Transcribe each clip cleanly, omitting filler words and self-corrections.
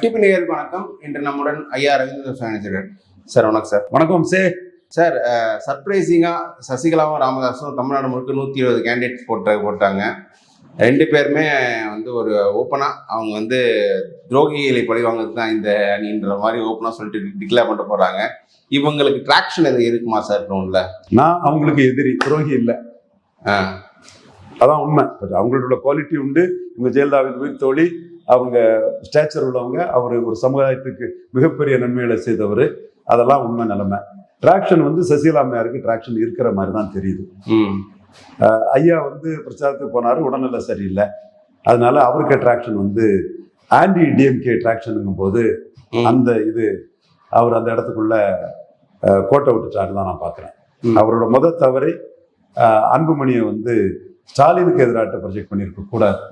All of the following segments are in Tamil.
FTP நேயர்களுக்கு வணக்கம். இன்று நம்முடன் ஐயா ரவீந்திர சார். சார் வணக்கம் சார். வணக்கம் சார். சர்ப்ரைசிங்காக சசிகலாவும் ராமதாஸும் தமிழ்நாடு முழுக்க 120 கேண்டிடேட்ஸ் போட்டாங்க. ரெண்டு பேருமே வந்து ஒரு ஓப்பனாக அவங்க வந்து துரோகிகளை பழிவாங்கிறது தான் இந்த அணின்ற மாதிரி ஓப்பனாக சொல்லிட்டு டிக்ளேர் பண்ணிட்டு போகிறாங்க. இவங்களுக்கு ட்ராக்ஷன் எது இருக்குமா சார் க்ரௌண்டில்? நான் அவங்களுக்கு எதிரி, துரோகி இல்லை. அதான் உண்மை. அவங்களோட குவாலிட்டி உண்டு. இவங்க ஜெயலலிதாவின் உயிர் தோழி, அவங்க ஸ்டேச்சர் உள்ளவங்க, அவர் ஒரு சமுதாயத்துக்கு மிகப்பெரிய நன்மைகளை செய்தவர். அதெல்லாம் உண்மை நிலைமை. ட்ராக்ஷன் வந்து சசிகலா அம்மையாருக்கு ட்ராக்ஷன் இருக்கிற மாதிரி தான் தெரியுது. ஐயா வந்து பிரச்சாரத்துக்கு போனார், உடல்நிலை சரியில்லை, அதனால அவருக்கு ட்ராக்ஷன் வந்து ஆன்டி டிஎம்கே ட்ராக்ஷனுங்கும் போது அந்த இது அவர் அந்த இடத்துக்குள்ள கோட்டை விட்டுட்டாரு தான் நான் பார்க்குறேன். அவரோட முதல் தவறை அன்புமணியை வந்து ஸ்டாலினுக்கு எதிராக ப்ரொஜெக்ட் பண்ணியிருக்க கூடாது.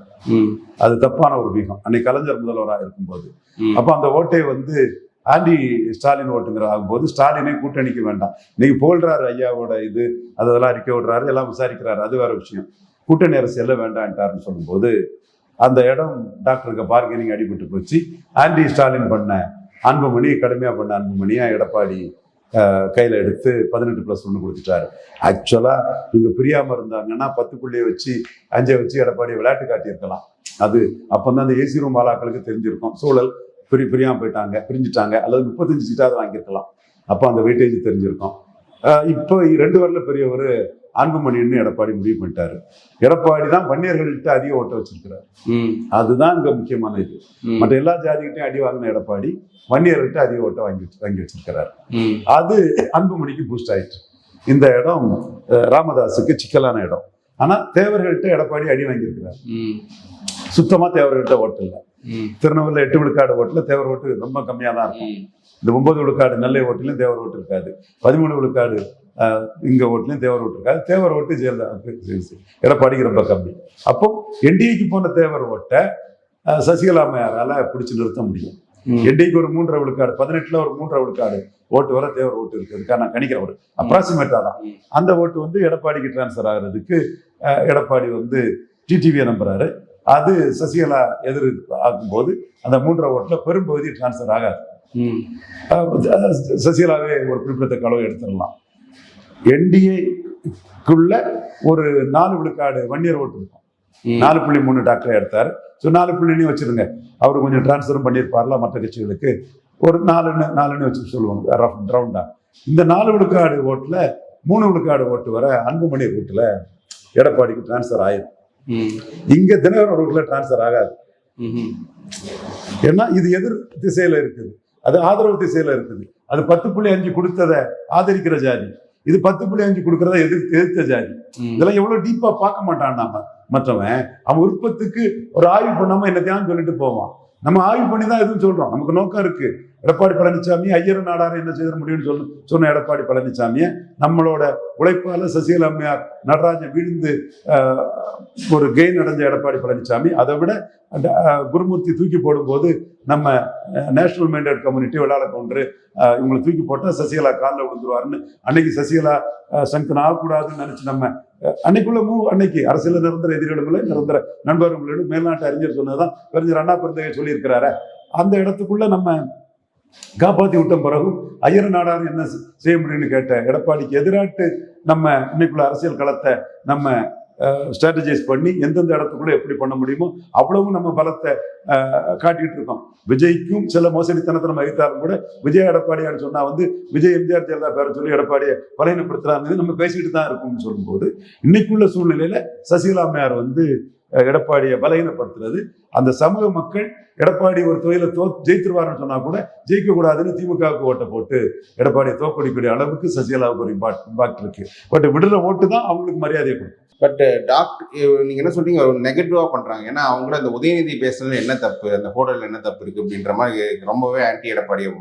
அது தப்பான ஒரு வீகம். அன்னைக்கு கலைஞர் முதல்வராக இருக்கும்போது அப்போ அந்த ஓட்டை வந்து ஆன்டி ஸ்டாலின் ஓட்டுங்கிற ஆகும்போது ஸ்டாலினே கூட்டணிக்கு வேண்டாம். இன்னைக்கு போல்றாரு ஐயாவோட இது அதெல்லாம் அறிக்கை விடுறாரு, எல்லாம் விசாரிக்கிறாரு, அது வேற விஷயம். கூட்டணி அரசியல்ல வேண்டான்ட்டாருன்னு சொல்லும்போது அந்த இடம் டாக்டருக்கு பார்கெனிங் அடிபட்டு போச்சு. ஆன்டி ஸ்டாலின் பண்ண அன்புமணி, கடுமையாக பண்ண அன்புமணியா எடப்பாடி கையில் எடுத்து 18+1 கொடுத்துட்டாரு. ஆக்சுவலாக இவங்க பிரியாமல் இருந்தாங்கன்னா 10 வச்சு 5 வச்சு எடப்பாடி விளையாட்டு காட்டியிருக்கலாம். அது அப்போ தான் அந்த ஏசி ரூம் ஆளாக்களுக்கு தெரிஞ்சிருக்கும். சூழல் பிரியாமல் போயிட்டாங்க, பிரிஞ்சுட்டாங்க, அல்லது 35 சீட்டாவது வாங்கியிருக்கலாம். அப்போ அந்த வெயிட்டேஜ் தெரிஞ்சிருக்கும். இப்போ 2 வரல பெரியவர் அன்புமணின்னு எடப்பாடி முடிவு பண்ணிட்டாரு. எடப்பாடி தான் வன்னியர்கள்ட்ட அதிக ஓட்ட வச்சிருக்கிறார். அதுதான் இங்க முக்கியமான இது. மற்ற எல்லா ஜாதிகிட்டையும் அடி வாங்கின எடப்பாடி வன்னியர்கள்ட்ட அதிக ஓட்ட வாங்கி வச்சிருக்கிறார். அது அன்புமணிக்கு பூஸ்ட் ஆயிடுச்சு. இந்த இடம் ராமதாஸுக்கு சிக்கலான இடம். ஆனா தேவர்கள்ட்ட எடப்பாடி அடி வாங்கியிருக்கிறார். சுத்தமா தேவர்கள்ட்ட ஓட்டு இல்லை. திருநெல்வேலியில் 8 விழுக்காடு ஓட்டுல தேவர் ஓட்டு ரொம்ப கம்மியா தான் இருக்கும். இந்த 9 விழுக்காடு நெல்லை ஓட்டுலையும் தேவர் ஓட்டு இருக்காது. 13 விழுக்காடு இங்க ஓட்டுலையும் தேவர் ஓட்டு இருக்காது. தேவர் ஓட்டு ஜெயலலிதா எடப்பாடிக்கு ரொம்ப கம்மி. அப்போ என்டிஏக்கு போன தேவர் ஓட்டை சசிகலா அம்மையாரால பிடிச்சு நிறுத்த முடியும். என்டிஏக்கு ஒரு 3.5 விழுக்காடு, 18ல் ஒரு 3.5 விழுக்காடு ஓட்டு வர தேவர் ஓட்டு இருக்குதுக்கா நான் கணிக்கிறேன். ஒரு அப்ராக்சிமேட்டா தான் அந்த ஓட்டு வந்து எடப்பாடிக்கு டிரான்ஸ்ஃபர் ஆகிறதுக்கு எடப்பாடி வந்து டிடிவியை நம்புறாரு. அது சசிகலா எதிர் ஆகும்போது அந்த 3.5 ஓட்டுல பெரும்பகுதி டிரான்ஸ்ஃபர் ஆகாது. சசிகலாவே ஒரு குறிப்பிடத்தக்க அளவு எடுத்துடலாம். என்டிஏக்குள்ள ஒரு 4 விழுக்காடு வன்னியர் ஓட்டு இருக்கும். 4.3 டாக்டரை எடுத்தாரு. ஸோ 4 வச்சிருங்க. அவர் கொஞ்சம் டிரான்ஸ்ஃபரும் பண்ணியிருப்பார்ல மற்ற கட்சிகளுக்கு. ஒரு 4 வச்சு சொல்லுவாங்க ரவுண்டா. இந்த 4 விழுக்காடு ஓட்டுல 3 விழுக்காடு ஓட்டு வர அன்புமணி ரூட்ல எடப்பாடிக்கு டிரான்ஸ்ஃபர் ஆயிடும். இங்க தினகரன் ரூட்ல டிரான்ஸ்ஃபர் ஆகாது. ஏன்னா இது எதிர் திசையில இருக்குது, அது ஆதரவு திசையில இருக்குது. அது 10.5 கொடுத்ததை ஆதரிக்கிற ஜாதி, இது 10.5 கொடுக்கறத எதிர்த்த ஜாதி. இதெல்லாம் எவ்வளவு டீப்பா பார்க்க மாட்டான். நாம மற்றவன் அவன் விருப்பத்துக்கு ஒரு ஆய்வு பண்ணாம என்னத்தையான்னு சொல்லிட்டு போவான். நம்ம ஆய்வு பண்ணி தான் எதுவும் சொல்றோம். நமக்கு நோக்கம் இருக்கு. எடப்பாடி பழனிசாமி ஐயர் நாடார் என்ன செய்த முடியும்னு சொன்ன எடப்பாடி பழனிசாமியை நம்மளோட உழைப்பால சசிகலா அம்மையார் நடராஜன் வீழ்ந்து ஒரு கெயின் அடைஞ்ச எடப்பாடி பழனிசாமி, அதை விட குருமூர்த்தி தூக்கி போடும்போது நம்ம நேஷனல் மைண்டட் கம்யூனிட்டி விளையாட கொண்டு இவங்களை தூக்கி போட்டால் சசிகலா காலில் விழுந்துருவாருன்னு அன்னைக்கு சசிகலா சங்கன் ஆகக்கூடாதுன்னு நினைச்சு நம்ம அன்னைக்கு அரசியல் நிரந்தர எதிரிகளும் நிரந்தர நண்பர்களும் மேல்நாட்டு அறிஞர் சொன்னதுதான் அறிஞர் அண்ணா பெருந்தகை சொல்லியிருக்கிறாரு. அந்த இடத்துக்குள்ள நம்ம காப்பாற்றி விட்ட பிறகு ஐயர் நாடார் என்ன செய்ய முடியும்னு கேட்ட எடப்பாடிக்கு எதிராட்டு நம்ம இன்னைக்குள்ள அரசியல் களத்தை நம்ம ஸ்ட்ராட்டஜைஸ் பண்ணி எந்தெந்த இடத்துக்குள்ள எப்படி பண்ண முடியுமோ அவ்வளவும் நம்ம பலத்தை காட்டிட்டு இருக்கோம். விஜய்க்கும் சில மோசடித்தனத்தை நம்ம வைத்தாலும் கூட விஜய் எடப்பாடியான்னு சொன்னா வந்து விஜய் எம்ஜிஆர் ஜெயலலிதா பேரை சொல்லி எடப்பாடியை பலையனப்படுத்துறாங்க நம்ம பேசிக்கிட்டு தான் இருக்கும்னு சொல்லும்போது இன்னைக்குள்ள சூழ்நிலையில சசிகலா அம்மையார் வந்து எடப்பாடியை பலகீனப்படுத்துறது, அந்த சமூக மக்கள் எடப்பாடி ஒரு தொழிலை ஜெயித்துருவாருன்னு சொன்னா கூட ஜெயிக்க கூடாதுன்னு திமுகவுக்கு ஓட்டை போட்டு எடப்பாடியை தோக்கடிக்கூடிய அளவுக்கு சசிகலாவுக்கு ஒரு இம்பாக்ட் இருக்கு. பட் விடுற ஓட்டு தான் அவங்களுக்கு மரியாதையை கொடுக்கும். பட் நீங்க என்ன சொல்றீங்க, நெகட்டிவா பண்றாங்க. ஏன்னா அவங்கள அந்த உதயநிதி பேசுறது என்ன தப்பு, அந்த போட்டோல என்ன தப்பு இருக்கு அப்படின்ற மாதிரி ரொம்பவே ஆன்டி எடப்பாடியை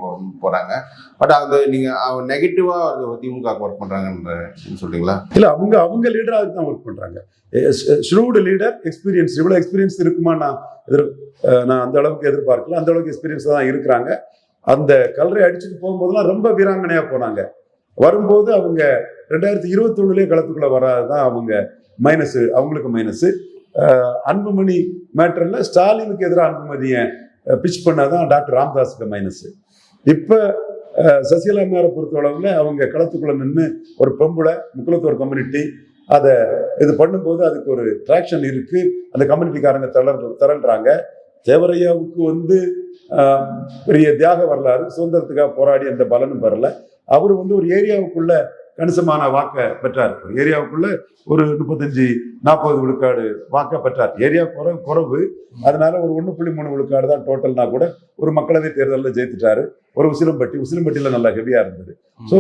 போறாங்க. பட் அது நீங்க நெகட்டிவா திமுக ஒர்க் பண்றாங்கன்னு சொல்றீங்களா? இல்ல, அவங்க லீடரா தான் ஒர்க் பண்றாங்க. Shrewd leader, experience. இவ்வளவு எக்ஸ்பீரியன்ஸ் இருக்குமா நான் அந்த அளவுக்கு எதிர்பார்க்கல. அந்த அளவுக்கு எக்ஸ்பீரியன்ஸ் தான் இருக்கிறாங்க. அந்த கலரை அடிச்சுட்டு போகும்போதெல்லாம் ரொம்ப வீராங்கனையா போனாங்க. வரும்போது அவங்க 2021 களத்துக்குள்ள வராதுதான் அவங்க மைனஸ், அவங்களுக்கு மைனஸ். அன்புமணி மேட்டர்ல ஸ்டாலினுக்கு எதிராக அன்புமணியை பிச் பண்ணாதான் டாக்டர் ராமதாஸுக்கு மைனஸ். இப்போ சசிகலா அம்மையாரை பொறுத்தளவில் அவங்க களத்துக்குள்ள நின்று ஒரு பொம்பளை முக்குலத்தோர் கம்யூனிட்டி அதை இது பண்ணும்போது அதுக்கு ஒரு ட்ராக்ஷன் இருக்கு. அந்த கம்யூனிட்டிக்காரங்க திரள்றாங்க. தேவரையாவுக்கு வந்து பெரிய தியாக வரலாறு, சுதந்திரத்துக்காக போராடி அந்த பலனும் வரல. அவர் வந்து ஒரு ஏரியாவுக்குள்ள கணிசமான வாக்கை பெற்றார். ஒரு ஏரியாவுக்குள்ள ஒரு 35-40 விழுக்காடு வாக்கை பெற்றார். ஏரியா குறைவு, அதனால ஒரு 1.3 விழுக்காடு தான் டோட்டல்னா கூட ஒரு மக்களவை தேர்தலில் ஜெயித்துட்டாரு. ஒரு உசிலம்பட்டியில நல்லா ஹெவியா இருந்தது. ஸோ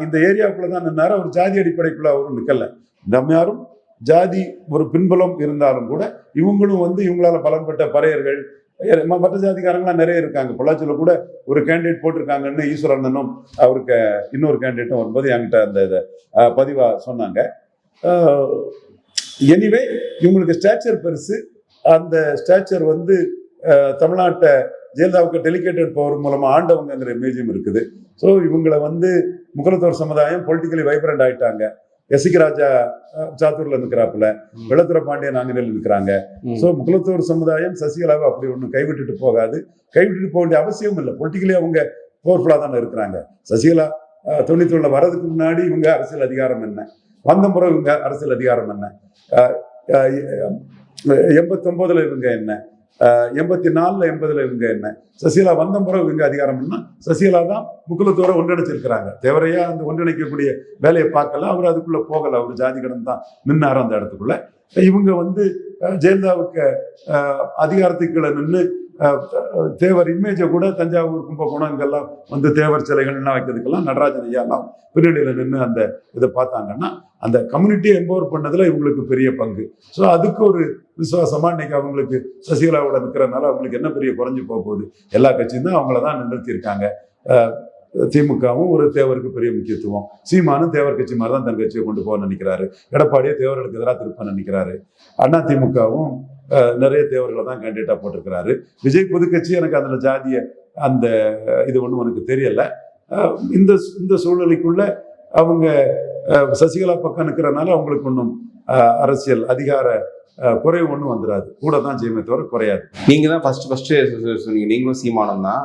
இந்த ஏரியாவுக்குள்ள தான் நின்னாரு. அவர் ஜாதி அடிப்படைக்குள்ள அவரும் நிக்கல. நம்மயாரும் ஜாதி ஒரு பின்புலம் இருந்தாலும் கூட இவங்களும் வந்து இவங்களால பலன் பெற்ற பறையர்கள் மற்ற ஜாதிக்காரங்களாம் நிறைய இருக்காங்க. பொள்ளாச்சியில கூட ஒரு கேண்டிடேட் போட்டிருக்காங்கன்னு ஈஸ்வரண்ணனும் அவருக்கு இன்னொரு கேண்டிடேட்டும் வரும்போது என்கிட்ட அந்த இதை பதிவா சொன்னாங்க. எனிவே இவங்களுக்கு ஸ்டாச்சர் பெருசு. அந்த ஸ்டாச்சர் வந்து தமிழ்நாட்டை ஜெயலலிதாவுக்கு டெலிகேட்டட் பவர் மூலமா ஆண்டவங்கிற இமேஜும் இருக்குது. ஸோ இவங்களை வந்து முக்குலத்தோர் சமுதாயம் பொலிட்டிக்கலி வைப்ரண்ட் ஆயிட்டாங்க. எஸ்சிக்கு ராஜா சாத்தூர்ல நிற்கிறாப்புல, வெள்ளத்துறை பாண்டியன் நாங்குநேரில் நிற்கிறாங்க. ஸோ முக்குலத்தோர் சமுதாயம் சசிகலாவை அப்படி ஒன்றும் கைவிட்டுட்டு போகாது. கைவிட்டுட்டு போக வேண்டிய அவசியம் இல்லை. பொலிட்டிக்கலி அவங்க பவர்ஃபுல்லா தானே இருக்கிறாங்க. சசிகலா 90 வர்றதுக்கு முன்னாடி இவங்க அரசியல் அதிகாரம் என்ன, வந்த முறை இவங்க அரசியல் அதிகாரம் என்ன, 89 இவங்க என்ன, 84 80 இவங்க என்ன, சசிகலா வந்த முறை இவங்க அதிகாரம் என்ன. சசிகலா தான் முக்குலத்தோரை ஒன்றிணைச்சிருக்கிறாங்க. தேவரையா அந்த ஒன்றிணைக்கக்கூடிய வேலையை பார்க்கல. அவர் அதுக்குள்ள போகல. அவர் ஜாதி கடன் தான் நின்னாரு அந்த இடத்துக்குள்ள. இவங்க வந்து ஜெயலலிதாவுக்கு அதிகாரத்துக்குள்ள நின்று தேவர் இமேஜை கூட தஞ்சாவூர் கும்பகோணம் இங்கெல்லாம் வந்து தேவர் சிலைகள்லாம் வைக்கிறதுக்கெல்லாம் நடராஜன் ஐயாலாம் பின்னணியில நின்று அந்த இதை பார்த்தாங்கன்னா அந்த கம்யூனிட்டியை எம்பவர் பண்ணதுல இவங்களுக்கு பெரிய பங்கு. ஸோ அதுக்கு ஒரு விசுவாசமா இன்னைக்கு அவங்களுக்கு சசிகலாவோட நிற்கிறதுனால அவங்களுக்கு என்ன பெரிய குறைஞ்சு போக போகுது. எல்லா கட்சியும் தான் அவங்கள தான் நிறுத்தியிருக்காங்க. திமுகவும் ஒரு தேவருக்கு பெரிய முக்கியத்துவம். சீமானும் தேவர் கட்சி மாதிரி தான் தன் கட்சியை கொண்டு போக நினைக்கிறாரு. எடப்பாடியே தேவர்களுக்கு எதிராக திருப்ப நினைக்கிறாரு. அண்ணா திமுகவும் நிறைய தேவர்களை தான் கேண்டிடேட்டா போட்டிருக்கிறாரு. விஜய் புதுக்கட்சி எனக்கு அதில் ஜாதிய அந்த இது ஒன்றும் எனக்கு தெரியல. இந்த சூழ்நிலைக்குள்ள அவங்க சசிகலா பக்கம் நிற்கிறனால அவங்களுக்கு ஒன்றும் அரசியல் அதிகார குறைவு ஒன்றும் வந்துடாது. கூட தான் செய்யுமே தவிர குறையாது. நீங்க தான் ஃபர்ஸ்ட் சொன்னீங்க. நீங்களும் சீமானம் தான்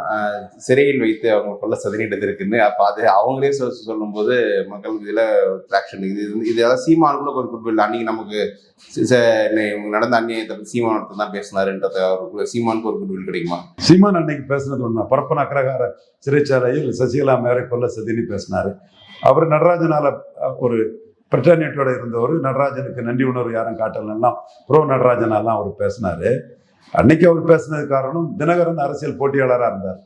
சிறையில் வைத்து அவங்க கொள்ள சதனிட்டது இருக்குன்னு. அப்ப அது அவங்களே சொல்லும் போது மக்களுக்கு இதுல ட்ராக்ஷன் இது அதாவது சீமானுக்குள்ள ஒரு குட்வில் அன்னைக்கு நமக்கு நடந்த அந்நியத்தை சீமானத்தை தான் பேசினாருன்றது அவருக்கு சீமானுக்கு ஒரு குட்வில் கிடைக்குமா? சீமான் அன்னைக்கு பேசினது ஒண்ணா பரப்பன அக்ரஹார சிறைச்சாலையில் சசிகலா மேரை கொல்ல சதினி பேசினாரு. அவர் நடராஜனால ஒரு பிரச்சாரியத்தோட இருந்தவர். நடராஜனுக்கு நன்றி உணர்வு யாரும் காட்டலாம் ப்ரோ நடராஜனாலாம் அவர் பேசினாரு. அன்னைக்கு அவர் பேசினது காரணம் தினகரன் அரசியல் போட்டியாளராக இருந்தார்.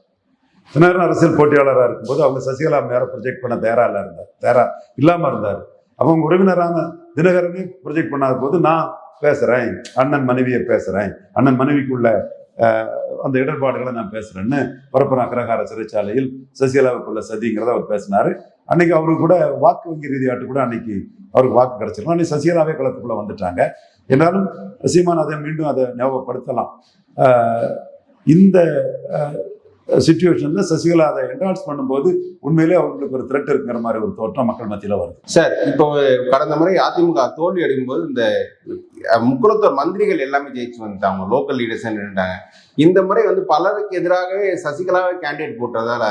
தினகரன் அரசியல் போட்டியாளராக இருக்கும்போது அவங்க சசிகலா மேல ப்ரொஜெக்ட் பண்ண தயாரா இல்லாம இருந்தார். அவங்க உறவினரான தினகரனே ப்ரொஜெக்ட் பண்ணாத போது நான் பேசுறேன், அண்ணன் மனைவியை பேசுறேன், அண்ணன் மனைவிக்குள்ள அந்த இடர்பாடுகளை நான் பேசுறேன்னு பரப்பன அக்ரஹார சிறைச்சாலையில் சசிகலாவுக்குள்ள சதிங்கிறத அவர் பேசினாரு. அன்னைக்கு அவருக்கு கூட வாக்கு வங்கி ரீதியாட்டு கூட அன்னைக்கு அவருக்கு வாக்கு கிடைச்சிருக்கும். அன்னைக்கு சசிகலாவே களத்துக்குள்ள வந்துட்டாங்க. என்றாலும் சீமான் அதை மீண்டும் அதை ஞாபகப்படுத்தலாம். இந்த சிச்சுவேஷன்ல சசிகலா அதை என்டால்ஸ் பண்ணும்போது உண்மையிலே அவங்களுக்கு ஒரு த்ரெட் இருக்குங்கிற மாதிரி ஒரு தோற்றம் மக்கள் மத்தியில வருது. சார், இப்போ கடந்த முறை அதிமுக தோல்வி அடையும்போது இந்த முக்குலத்தோர் மந்திரிகள் எல்லாமே ஜெயிச்சு வந்துட்டாங்க, லோக்கல் லீடர்ஸ் நின்றுட்டாங்க. இந்த முறை வந்து பலருக்கு எதிராகவே சசிகலாவே கேண்டிடேட் போட்டதால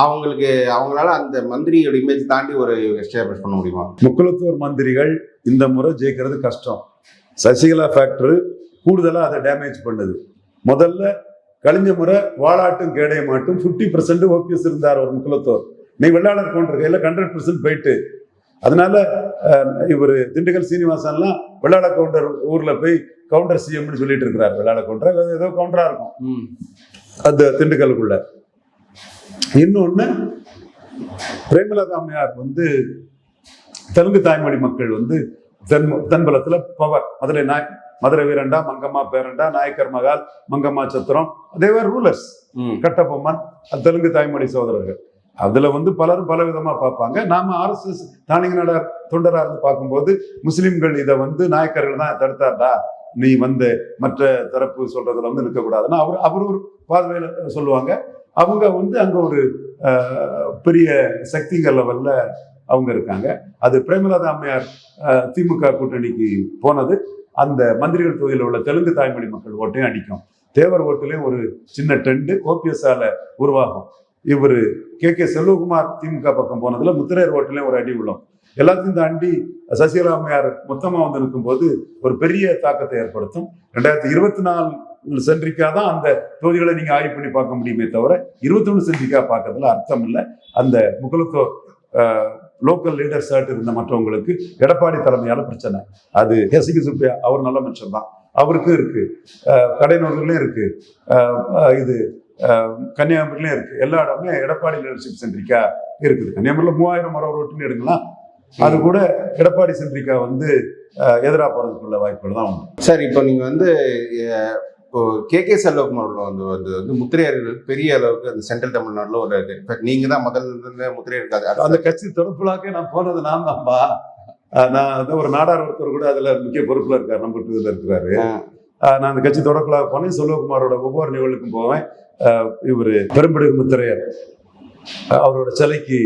அவங்களால அந்த மந்திரியோட இமேஜ் தாண்டி ஒரு எஸ்டாப்ளிஷ் பண்ண முடியுமா? முக்குலத்தோர் மந்திரிகள் இந்த முறை ஜெயிக்கிறது கஷ்டம். சசிகலா ஃபேக்டர் கூடுதலா அதை டேமேஜ் பண்ணுது. முதல்ல கழிஞ்ச முறை வாளாட்டும் கேடைய மாட்டும் 50% ஓபிஎஸ் இருந்தார் ஒரு முக்குலத்தோர். நீ வெள்ளாளர் கவுண்டர் கையில 100% போயிட்டு, அதனால இவர் திண்டுக்கல் சீனிவாசன்லாம் வெள்ளாள கவுண்டர் ஊர்ல போய் கவுண்டர் சிஎம்னு சொல்லிட்டு இருக்கிறார். வெள்ளாள கவுண்டர் ஏதோ கவுண்டரா இருக்கும் அந்த திண்டுக்கலுக்குள்ள. இன்னொன்னு, பிரேமலதா அம்மையார் வந்து தெலுங்கு தாய்மொழி மக்கள் வந்து தென்பலத்துல பவர். மதுரை வீரண்டா, மங்கம்மா பேரண்டா, நாயக்கர் மகால், மங்கம்மா சத்திரம், தேவர் ரூலர்ஸ். கட்டபொம்மன் தெலுங்கு தாய்மொழி சகோதரர்கள். அதுல வந்து பலரும் பல விதமா பார்ப்பாங்க. நாம RSS தானிங்க தொண்டரா இருந்து பார்க்கும்போது முஸ்லிம்கள் இதை வந்து நாயக்கர்கள் தான் தடுத்தார்டா, நீ வந்து மற்ற தரப்பு சொல்றதுல வந்து இருக்கக்கூடாதுன்னா அவர் ஒரு பார்வையில சொல்லுவாங்க. அவங்க வந்து அங்க ஒரு பெரிய சக்திகள் லெவல்ல அவங்க இருக்காங்க. அது பிரேமலதா அம்மையார் திமுக கூட்டணிக்கு போனது அந்த மந்திரிகள் தொகுதியில் உள்ள தெலுங்கு தாய்மொழி மக்கள் ஓட்டையும் அடிக்கும். தேவர் ஓட்டுலேயும் ஒரு சின்ன ட்ரெண்டு ஓபிஎஸ்ஆல உருவாகும். இவர் கே செல்வகுமார் திமுக பக்கம் போனதுல முத்திரையர் ஓட்டுலேயும் ஒரு அடி உள்ளோம். எல்லாத்தையும் தாண்டி சசிகலா அம்மையார் மொத்தமாக வந்து நிற்கும்போது ஒரு பெரிய தாக்கத்தை ஏற்படுத்தும். 2024 சென்ட்ரிக்கா தான் அந்த தொகுதிகளை நீங்க ஆய்வு பண்ணி பார்க்க முடியுமே தவிர 21 சென்ட்ரிக்கா பார்க்கறதுல அர்த்தம் இல்லை. அந்த முகலத்தோ லோக்கல் லீடர்ஸ் இருந்த மற்றவங்களுக்கு எடப்பாடி தலைமையால பிரச்சனை. அது எஸ்கே சுப்பையா அவர் நல்ல மனுஷன் தான், அவருக்கும் இருக்கு, கடைநூறுலையும் இருக்கு, இது கன்னியாகுமரியிலும் இருக்கு. எல்லா இடமே எடப்பாடி லீடர்ஷிப் சென்ட்ரிக்கா இருக்குது. கன்னியாகுமரியில 3000 ஓட்டுன்னு எடுக்கலாம், அது கூட எடப்பாடி சென்ட்ரிக்கா வந்து எதிராக போறதுக்குள்ள வாய்ப்புகள் தான் உண்டு. சார், இப்போ நீங்க வந்து இப்போ கே செல்வகுமார் வந்து முத்திரையர்கள் பெரிய அளவுக்கு அந்த சென்ட்ரல் தமிழ்நாடுல ஒரு நீங்க தான் முதல்ல முத்திரையர் இருக்காது. அந்த கட்சி தொடர்புலாக்க நான் போனது நான் தான்பா. நான் ஒரு நாடார் ஒருத்தர் கூட அதுல முக்கிய பொறுப்புல இருக்காரு, நம்ம இதுல இருக்கிறாரு. நான் அந்த கட்சி தொடர்புலாக போனேன். செல்வகுமாரோட ஒவ்வொரு நிகழ்வுக்கும் போவேன். இவரு பெரும்படுகு முத்திரையர் அவரோட சிலைக்கு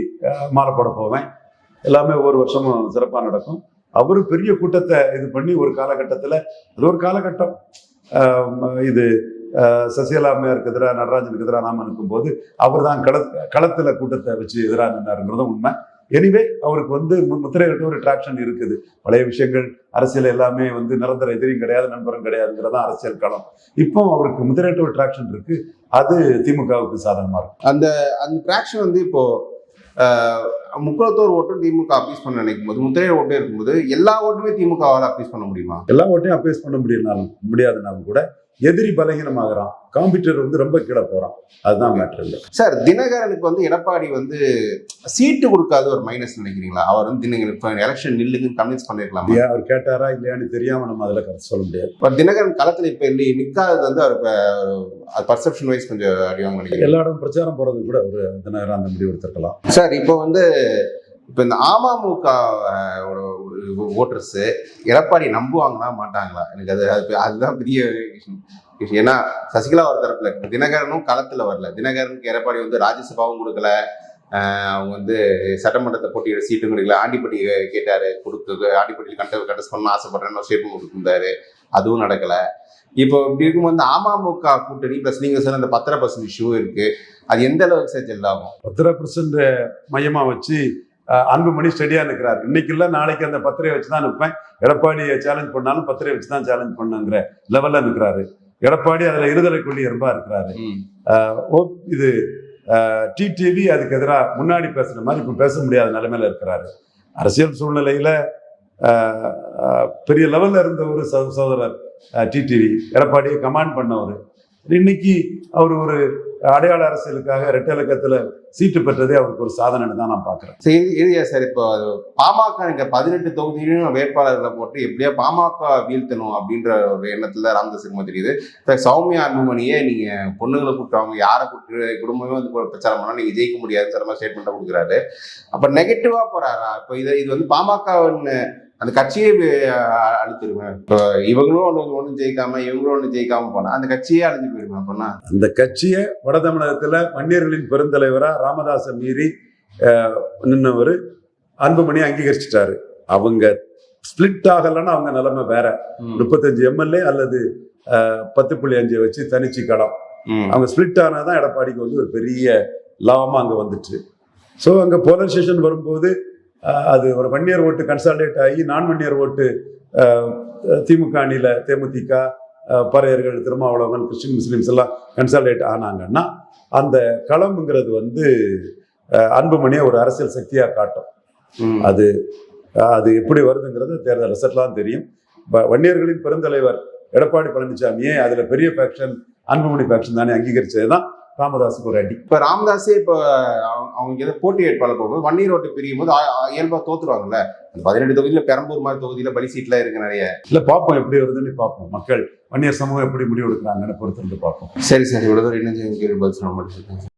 மாலை போட போவேன். எல்லாமே ஒவ்வொரு வருஷமும் சிறப்பாக நடக்கும். அவரு பெரிய கூட்டத்தை இது பண்ணி ஒரு காலகட்டத்தில், அது ஒரு காலகட்டம், இது சசிகலா அம்மையாருக்கு எதிராக நடராஜனுக்கு எதிராக நாம நிற்கும்போது அவர் தான் களத்தில் கூட்டத்தை வச்சு எதிராக நின்றாருங்கிறதும் உண்மை. எனிவே அவருக்கு வந்து முத்திரையிட்ட ஒரு ட்ராக்ஷன் இருக்குது. பழைய விஷயங்கள், அரசியல் எல்லாமே வந்து நிரந்தர எதிரியும் கிடையாது, நண்பரும் கிடையாதுங்கிறதான் அரசியல் களம். இப்போ அவருக்கு முத்திரையிட்ட ஒரு ட்ராக்ஷன் இருக்கு, அது திமுகவுக்கு சாதகமா இருக்கும். அந்த ட்ராக்ஷன் வந்து இப்போ முக்குளத்தோர் ஓட்டும் திமுக அப்பீஸ் பண்ண நினைக்கும் போது, முத்திரையர் ஓட்டே இருக்கும்போது எல்லா ஓட்டுமே திமுகவால் அப்பீஸ் பண்ண முடியுமா? எல்லா ஓட்டையும் அப்பீஸ் பண்ண முடியாதுனாலும் கூட எதிரி பலகீனமாகறான், காம்பீட்டர் வந்து ரொம்ப கீழே போறான், அதுதான் மேட்டர் இல்லை. சார், தினகரனுக்கு வந்து எடப்பாடி வந்து சீட்டு கொடுக்காத ஒரு மைனஸ் நினைக்கிறீங்களா? அவர் வந்து தினகரன் எலெக்ஷன் நில்லுங்கன்னு கன்வின்ஸ் பண்ணிருக்கலாம். அவர் கேட்டாரா இல்லையான்னு தெரியாம நம்ம அதில் கருத்து சொல்ல முடியாது. பட் தினகரன் களத்தில் இப்ப நிற்காதது வந்து அவர் பர்செப்ஷன் வைஸ் கொஞ்சம் அடிவாங்க நினைக்கிறேன். எல்லா இடம் பிரச்சாரம் போறது கூட ஒரு தினகரன் அந்த முடிவு எடுத்துருக்கலாம். சார், இப்போ வந்து இந்த அமமுக ஓட்டர்ஸ் எடப்பாடி நம்புவாங்களா மாட்டாங்களா? எனக்கு அதுதான் பெரிய விஷயம். ஏன்னா சசிகலா ஒரு தரப்புல, தினகரனும் களத்துல வரல. தினகரனுக்கு எடப்பாடி வந்து ராஜ்யசபாவும் கொடுக்கல, அவங்க வந்து சட்டமன்றத்தை போட்டியிட சீட்டும் கொடுக்கல. ஆண்டிப்பட்டி கேட்டாரு, ஆண்டிப்பட்டியில் கண்டஸ்ட் பண்ண ஆசைப்படுறேன்னு ஸ்டேட்மெண்ட் கொடுத்துருந்தாரு, அதுவும் நடக்கல. இப்போ இப்படி இருக்கும்போது அமமுக கூட்டணி பிளஸ் நீங்க சொன்ன அந்த 10% இஷ்யூ இருக்கு, அது எந்த அளவுக்கு சார் ஜெல்லாகும்? 10% மையமா வச்சு அன்புமணி ஸ்டெடியா நிற்கிறார். இன்னைக்கு இல்லை நாளைக்கு அந்த 10 வச்சு தான் நிற்பேன், எடப்பாடியை சேலஞ்ச் பண்ணாலும் 10 வச்சு தான் சேலஞ்ச் பண்ணுங்கிற லெவல்ல நிற்கிறாரு. எடப்பாடி அதுல இருதலை கொள்ளி எறும்பா இருக்கிறாரு. இது டிடிவி அதுக்கு எதிராக முன்னாடி பேசுற மாதிரி இப்ப பேச முடியாத நிலைமையில இருக்கிறாரு. அரசியல் சூழ்நிலையில பெரிய லெவல்ல இருந்த ஒரு சகோதரர் டிடிவி, எடப்பாடியை கமாண்ட் பண்ணவர். இன்னைக்கு அவர் ஒரு அடையாள அரசியலுக்காக இரட்டை இலக்கத்துல சீட்டு பெற்றதே அவருக்கு ஒரு சாதனைன்னு தான் நான் பாக்குறேன். சார், இப்போ பாமக நீங்க 18 தொகுதியிலும் வேட்பாளர்களை போட்டு எப்படியா பாமக வீழ்த்தணும் அப்படின்ற ஒரு எண்ணத்துல ராமதாஸ் இருக்குமா தெரியுது. சௌமியா அன்புமணியே நீங்க பொண்ணுங்களை கூப்பிட்டாங்க, யாரை கூப்பிட்டு குடும்பமே வந்து பிரச்சாரம் பண்ணா நீங்க ஜெயிக்க முடியாது சில மாதிரி ஸ்டேட்மெண்ட்டை கொடுக்குறாரு. அப்ப நெகட்டிவா போறாரா? இப்போ இது வந்து பாமகன்னு அந்த கட்சியை அழிச்சிருவேன். இப்போ இவங்களும் ஒன்றும் ஜெயிக்காம இவங்களும் ஒன்றும் ஜெயிக்காம போனா அந்த கட்சியே அழிஞ்சு போயிருவேன். அப்படின்னா அந்த கட்சியை வட தமிழகத்துல வன்னியர்களின் பெருந்தலைவரா ராமதாஸை மீறி நின்னவர் அன்புமணி அங்கீகரிச்சிட்டாரு. அவங்க ஸ்பிளிட் ஆகலன்னா அவங்க நிலைமை வேற. 35 எம்எல்ஏ அல்லது 10.5 வச்சு தனிச்சு களம். அவங்க ஸ்பிளிட் ஆனாதான் எடப்பாடிக்கு வந்து ஒரு பெரிய லாபமா அங்க வந்துச்சு. ஸோ அங்க போலரைசேஷன் வரும்போது அது ஒரு வன்னியர் ஓட்டு கன்சால்டேட் ஆகி நான் வன்னியர் ஓட்டு திமுக அணியில தேமுதிக, பறையர்கள், திருமாவளவன், கிறிஸ்டின், முஸ்லிம்ஸ் எல்லாம் கன்சால்டேட் ஆனாங்கன்னா அந்த களம்ங்கிறது வந்து அன்புமணியை ஒரு அரசியல் சக்தியா காட்டும். அது அது எப்படி வருதுங்கிறது தேர்தல் ரிசல்ட்லாம் தெரியும். வன்னியர்களின் பெருந்தலைவர் எடப்பாடி பழனிசாமியே அதுல பெரிய ஃபேக்ஷன் அன்புமணி ஃபேக்ஷன் தானே அங்கீகரிச்சதுதான் ராமதாஸுக்கு ஒரு அடி. இப்ப ராமதாஸே இப்போ அவங்க ஏதோ போட்டி வேட்பாளர் போகும்போது வன்னியர் ஓட்டு பிரியும் போது இயல்பா தோத்துருவாங்கல்ல. 18 தொகுதியில பெரம்பூர் மாதிரி தொகுதியில பலி சீட்லாம் இருக்கு நிறைய. இல்ல பார்ப்போம் எப்படி வருதுன்னு பார்ப்போம். மக்கள் வன்னியர் சமூகம் எப்படி முடிவு எடுக்கிறாங்கன்னு பொறுத்திருந்து பார்ப்போம். சரி சார், இவ்வளவு இணைஞ்சு பதில் சொல்ல மாட்டேன்.